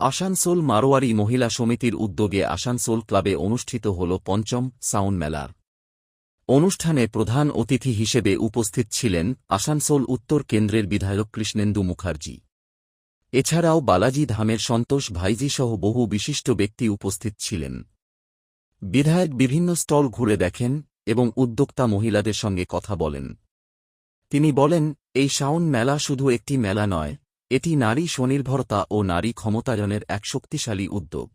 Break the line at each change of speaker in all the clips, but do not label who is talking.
আসানসোল মারোয়ারি মহিলা সমিতির উদ্যোগে আসানসোল ক্লাবে অনুষ্ঠিত হল পঞ্চম সাউন্ড মেলার অনুষ্ঠানে প্রধান অতিথি হিসেবে উপস্থিত ছিলেন আসানসোল উত্তর কেন্দ্রের বিধায়ক কৃষ্ণেন্দু মুখার্জি। এছাড়াও বালাজি ধামের সন্তোষ ভাইজি সহ বহু বিশিষ্ট ব্যক্তি উপস্থিত ছিলেন। বিধায়ক বিভিন্ন স্টল ঘুরে দেখেন এবং উদ্যোক্তা মহিলাদের সঙ্গে কথা বলেন। তিনি বলেন, এই সাউন্ড মেলা শুধু একটি মেলা নয়, এটি নারী স্বনির্ভরতা ও নারী ক্ষমতায়নের এক শক্তিশালী উদ্যোগ।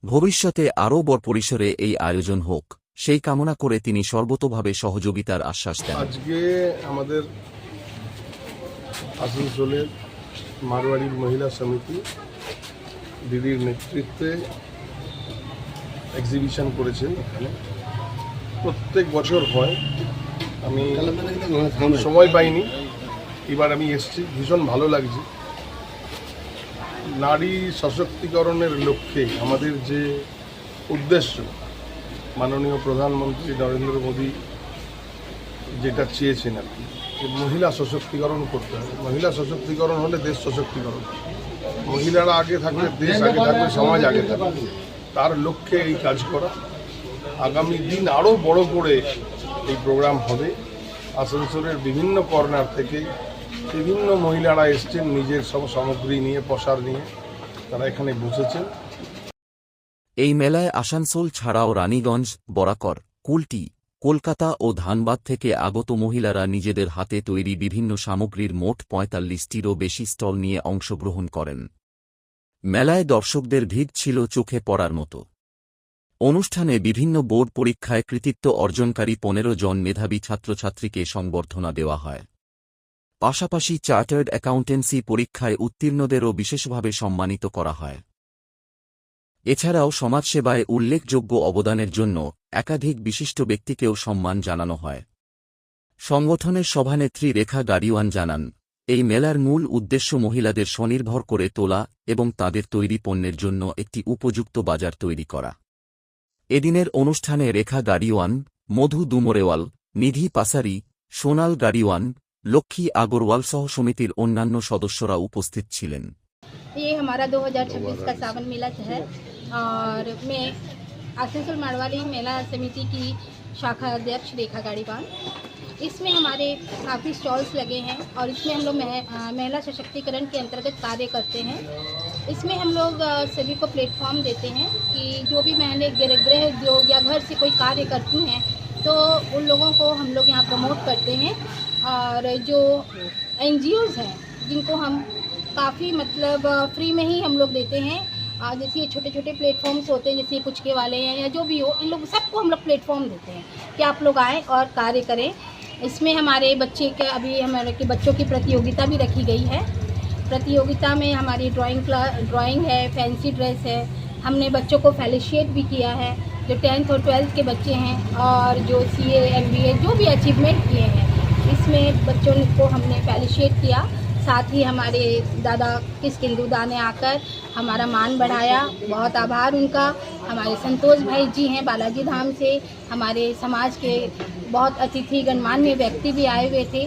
ভবিষ্যতে আরও বড় পরিসরে এই আয়োজন হোক, সেই কামনা করে তিনি সর্বতোভাবে সহযোগিতার আশ্বাস দেন।
আজকে আমাদের আসানসোলের মারোয়ারি মহিলা সমিতি দিদির নেতৃত্বে এক্সিবিশন করেছেন। এখানে প্রত্যেক বছর হয়, আমি সময় পাইনি, এবার আমি এসেছি, ভীষণ ভালো লাগছে। নারী সশক্তিকরণের লক্ষ্যে আমাদের যে উদ্দেশ্য, মাননীয় প্রধানমন্ত্রী নরেন্দ্র মোদী যেটা চেয়েছেন আর কি, যে মহিলা সশক্তিকরণ করতে হবে। মহিলা সশক্তিকরণ হলে দেশ সশক্তিকরণ, মহিলারা আগে থাকলে দেশ আগে থাকবে, সমাজ আগে থাকবে, তার লক্ষ্যে এই কাজ করা। আগামী দিন আরও বড় করে এই প্রোগ্রাম হবে। আসানসোলের বিভিন্ন কর্নার থেকে বিভিন্ন মহিলারা এসছেন, নিজের সব সামগ্রী নিয়ে, পোশাক নিয়ে তারা এখানে বসেছেন।
এই মেলায় আসানসোল ছাড়াও রানীগঞ্জ, বরাকর, কুলটি, কলকাতা ও ধানবাদ থেকে আগত মহিলারা নিজেদের হাতে তৈরি বিভিন্ন সামগ্রীর মোট ৪৫টিরও বেশি স্টল নিয়ে অংশগ্রহণ করেন। মেলায় দর্শকদের ভিড় ছিল চোখে পড়ার মতো। অনুষ্ঠানে বিভিন্ন বোর্ড পরীক্ষায় কৃতিত্ব অর্জনকারী ১৫ জন মেধাবী ছাত্রছাত্রীকে সংবর্ধনা দেওয়া হয়। পাশাপাশি চার্টার্ড অ্যাকাউন্টেন্সি পরীক্ষায় উত্তীর্ণদেরও বিশেষভাবে সম্মানিত করা হয়। এছাড়াও সমাজসেবায় উল্লেখযোগ্য অবদানের জন্য একাধিক বিশিষ্ট ব্যক্তিকেও সম্মান জানানো হয়। সংগঠনের সভানেত্রী রেখা গাড়িওয়ান জানান, এই মেলার মূল উদ্দেশ্য মহিলাদের স্বনির্ভর করে তোলা এবং তাদের তৈরি পণ্যের জন্য একটি উপযুক্ত বাজার তৈরি করা। এদিনের অনুষ্ঠানে রেখা গাড়িওয়ান, মধু দুমরেওয়াল, নিধি পাসারি, সোনাল গাড়িওয়ান, লক্ষ্মী আগরওয়াল সহ সমিতির অন্যান্য সদস্যরা উপস্থিত ছিলেন।
ये हमारा 2026 का सावन मेला है और मैं आसनसोल मारवाड़ी मेला समिति की शाखा अध्यक्ष रेखा गाड़ीवान। इसमें हमारे काफ़ी स्टॉल्स लगे हैं और इसमें हम लोग महिला सशक्तिकरण के अंतर्गत कार्य करते हैं। इसमें हम लोग सभी को प्लेटफॉर्म देते हैं कि जो भी महिलाएं गृह उद्योग या घर से कोई कार्य करती हैं तो उन लोगों को हम लोग यहाँ प्रमोट करते हैं। और जो NGOs हैं जिनको हम काफ़ी मतलब फ्री में ही हम लोग देते हैं, जैसे ये छोटे छोटे प्लेटफॉर्म्स होते हैं, जैसे पुचके वाले हैं या जो भी हो, इन लोग सबको हम लोग प्लेटफॉर्म देते हैं कि आप लोग आएँ और कार्य करें। इसमें हमारे बच्चे के अभी हमारे के बच्चों की प्रतियोगिता भी रखी गई है। प्रतियोगिता में हमारी ड्राइंग है, फैंसी ड्रेस है। हमने बच्चों को फेलोशिप भी किया है, जो 10th और 12th के बच्चे हैं और जो CA MBA जो भी अचीवमेंट किए हैं, इसमें बच्चों को हमने फेलोशिप किया। साथ ही हमारे दादा किष्किंदू दा ने आकर हमारा मान बढ़ाया, बहुत आभार उनका। हमारे संतोष भाई जी हैं बालाजी धाम से, हमारे समाज के बहुत अतिथि गणमान्य व्यक्ति भी आए हुए थे,